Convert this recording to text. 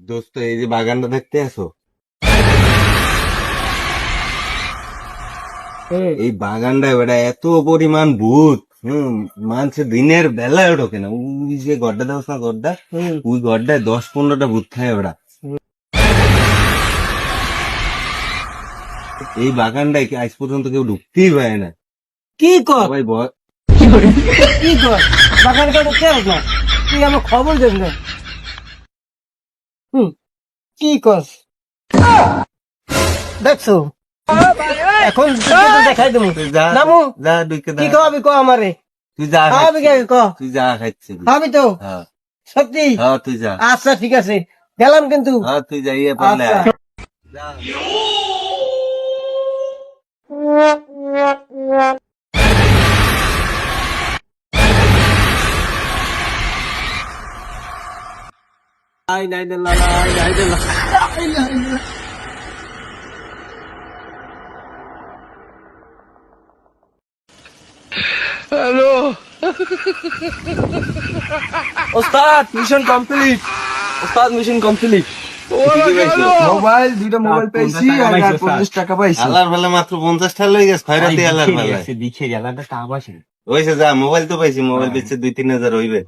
দোস্ত এই যে বাগানটা দেখতে আছো, এই বাগানটা বেটা এত পরিমাণ ভূত। মানুষের দিনের বেলায় ঢোকে না। ওই যে গড্ডা দেওয়া না, গড্ডা, ওই গড্ডায় 10-15টা ভূত খায় ওরা। এই বাগানটায় কি আজ পর্যন্ত কেউ ঢুকতেই পারে না। কি কর সবাই ভয়। কি কর বাগান কাটা কে না তুই আমার খবর দেব না। কি কর দেখছো এখন দেখাই দেবো। তুই যা, নামু যা ঢুকে কি যা। খাওয়াবি ক আমারে তুই যা খাওয়াবি খাচ্ছিস। কে ক তুই যা খাচ্ছিস। খাওয়াবি তো হ্যাঁ সত্যি? হ্যাঁ, তুই যা। আচ্ছা ঠিক আছে গেলাম কিন্তু। হ্যাঁ তুই যাইয়ে পারলে আচ্ছা। আয়। যা। আই নাই দিল্লা আই নাই দিল্লা ওস্তাদ মিশন কমপ্লিট। ওস্তাদ মিশন কমপ্লিট। কি পাইছো? মোবাইল দুইটা মোবাইল পেয়েছি আর 50 টাকা পাইছি। আল্লাহর বেলা মাত্র 50টা লই গেছে, খয়রাতি আল্লাহর বেলায়। দিখে গেলাটা তা বাসে হয়েছে যা, মোবাইল তো পাইছি, মোবাইল বেচছে 2-3 হাজার হইবে।